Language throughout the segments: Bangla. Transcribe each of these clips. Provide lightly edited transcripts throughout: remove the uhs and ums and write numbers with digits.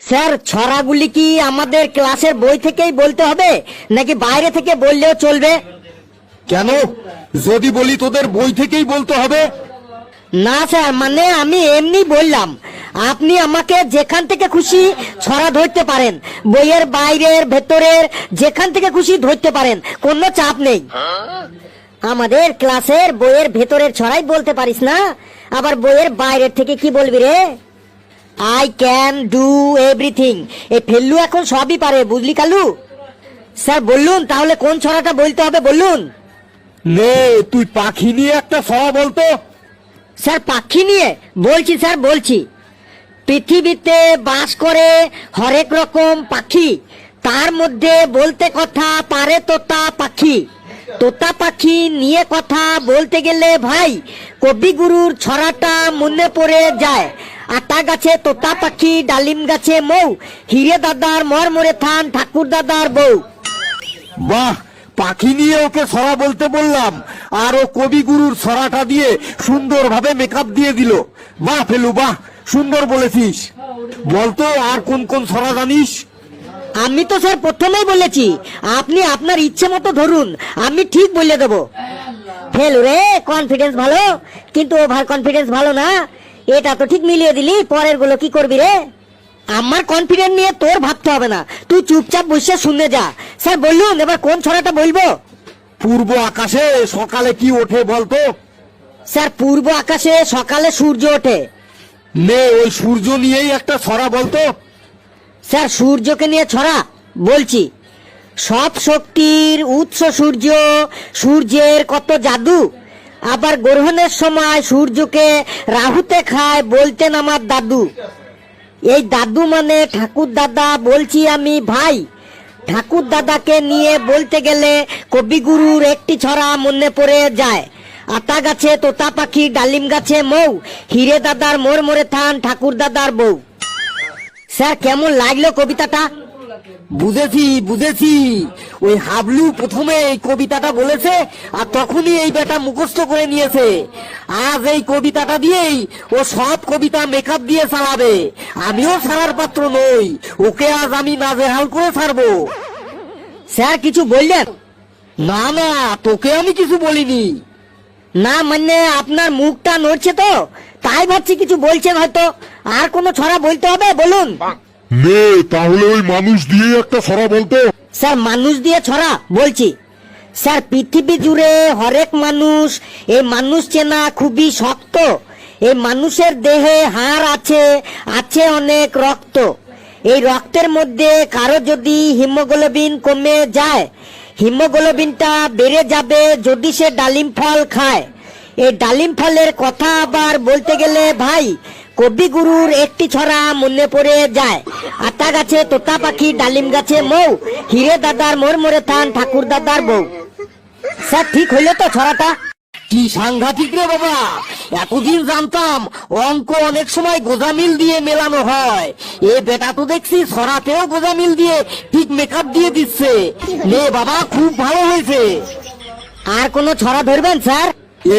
স্যার ছড়াগুলি কি আমাদের ক্লাসের বই থেকেই বলতে হবে নাকি বাইরে থেকে বললেও চলবে? কেন? যদি বলি তোদের বই থেকেই বলতে হবে? না স্যার, মানে আমি এমনি বললাম, আপনি আমাকে যেখান থেকে খুশি ছড়া ধরতে পারেন, বইয়ের বাইরের ভেতরের যেখান থেকে খুশি ধরতে পারেন, কোনো চাপ নেই। আমাদের ক্লাসের বইয়ের ভেতরের ছড়াই বলতে পারিস না, আবার বইয়ের বাইরের থেকে কি বলবি রে? আই ক্যান ডু এভরিথিং, এই ফেল্লু এখন সবই পারে, বুঝলি কালু? স্যার বললুন তাহলে কোন ছড়াটা বলতে হবে বললুন। নে তুই পাখি নিয়ে একটা ছড়া বলতো। স্যার পাখি নিয়ে বলছি, স্যার বলছি। পৃথিবীতে বাস করে হরেক রকম পাখি, তার মধ্যে বলতে কথা পারে তোতা পাখি। তোতা পাখি নিয়ে কথা বলতে গেলে ভাই কবিগুরুর ছড়াটা মনে পড়ে যায়। আতা গাছে তোতা পাখি, ডালিম গাছে মৌ, হিরে দাদার মরমরে থান, ঠাকুর দাদার বউ। বাহ, পাখি নিয়ে ওকে ছড়া বলতে বললাম আর ও কবিগুরুর ছড়াটা দিয়ে সুন্দরভাবে মেকআপ দিয়ে দিল। বাহ ফেলু, বাহ, সুন্দর বলেছিস। বলতো আর কোন কোন ছড়া জানিস? আমি তো স্যার প্রথমেই বলেছি, আপনি আপনার ইচ্ছে মতো ধরুন, আমি ঠিক বলে দেবো। ফেলু রে কনফিডেন্স ভালো, কিন্তু ওভার কনফিডেন্স ভালো না। এটা তো ঠিক মিলিয়ে দিলি, পরের গুলো কি করবি রে? আমার কনফিডেন্স নিয়ে তোর ভাবতে হবে না, তুই চুপচাপ বসে শুনে যা। স্যার বললুন এবার কোন ছড়াটা বলবো? পূর্ব আকাশে সকালে কি ওঠে বলতো? স্যার পূর্ব আকাশে সকালে সূর্য ওঠে। নে ওই সূর্য নিয়েই একটা ছড়া বলতো। স্যার সূর্যকে নিয়ে ছড়া বলছি। সব শক্তির উৎস সূর্য, সূর্যের কত জাদু, আবার গ্রহণের সময় সূর্যকে রাহুতে খায় বলতেন আমার দাদু। এই দাদু মানে ঠাকুর দাদা বলছি আমি ভাই। ঠাকুর দাদাকে নিয়ে বলতে গেলে কবিগুরুর একটি ছড়া মনে পড়ে যায়। আতা গাছে তোতা পাখি, ডালিম গাছে মৌ, হিরে দাদার মরমরে থান, ঠাকুর দাদার বউ। স্যার কেমন লাগলো কবিতাটা? বুঝেছি বুঝেছি, ওই হাবলু প্রথমে এই কবিতাটা বলেছে আর তখনই এই বেটা মুখস্থ করে নিয়েছে। আজ এই কবিতাটা দিয়েই ও সব কবিতা মেকআপ দিয়ে চালাবে। আমিও ছাড়ার পাত্র নই, ওকে আজ আমি নাজেহাল করে ছাড়বো। স্যার কিছু বললেন? না না, তোকে আমি কিছু বলিনি। না মানে আপনার মুখটা নড়ছে তো, তাই ভাবছি কিছু বলছেন হয়তো। আর কোনো ছড়া বলতে হবে বলুন। নে তাহলে ওই মানুষ দিয়ে একটা ছড়া বলতো। স্যার মানুষ দিয়ে ছড়া বলছি। স্যার পৃথিবী জুড়ে হরেক মানুষ, এই মানুষ চেনা খুবই শক্ত। এই মানুষের দেহে হাড় আছে, আছে অনেক রক্ত। এই রক্তের মধ্যে কারো যদি হিমোগ্লোবিন কমে যায়, হিমোগ্লোবিনটা বেড়ে যাবে যদি সে ডালিম ফল খায়। এই ডালিম ফলের কথা আবার বলতে গেলে ভাই কবিগুরুর একটি ছড়া মনে পড়ে যায়। আতা গাছে তোতা পাখি, ডালিম গাছে মৌ, হিরে দাদার মরমরে থান, ঠাকুর দাদার বউ। স্যার ঠিক হইলো তো ছড়াটা? কি সাংঘাতিক রে বাবা! এতদিন জানতাম অঙ্ক অনেক সময় গোজামিল দিয়ে মেলানো হয়, এ বেটা তো দেখছি ছড়াতেও গোজামিল দিয়ে ঠিক মেকআপ দিয়ে দিচ্ছে। নে বাবা, খুব ভালো হয়েছে। আর কোনো ছড়া ধরবেন স্যার?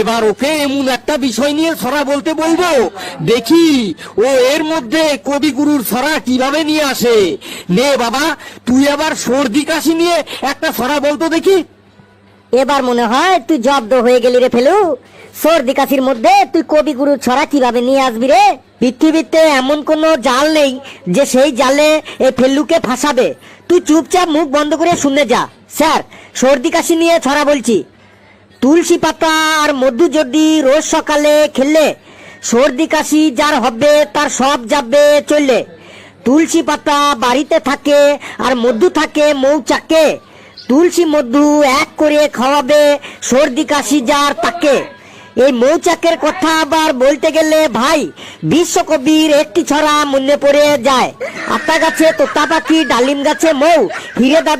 এবার ওকে এমন একটা বিষয় নিয়ে ছড়া বলতে বলবো, দেখি ও এর মধ্যে কবিগুরুর ছড়া কিভাবে নিয়ে আসে। নে বাবা, তুই আবার সর্দি কাশি নিয়ে একটা ছড়া বলতো দেখি। এবার মনে হয় তুই জব্দ হয়ে গেলি রে ফেলু। সর্দি কাশির মধ্যে তুই কবিগুরুর ছড়া কিভাবে নিয়ে আসবি রে? পৃথিবীতে এমন কোনো জাল নেই যে সেই জালে এই ফেলুকে ফাঁসাবে। তুই চুপচাপ মুখ বন্ধ করে শুনে যা। স্যার সর্দি কাশি নিয়ে ছড়া বলছি। তুলসী পাতা আর মধু যদি রোজ সকালে খেলে, সর্দি কাশি যার হবে তার সব যাবে চলে। তুলসী পাতা বাড়িতে থাকে আর মধু থাকে মৌচাকে, তুলসী মধু এক করে খাওয়াবে সর্দি কাশি যার তাকে। এই মৌচাকের কথা আবার বলতে গেলে ভাই বিশ্বকবির একটি ছড়া মনে পড়ে যায়। আতা গাছে তোতা পাখি, ডালিম গাছে মৌ, হিরে দাদা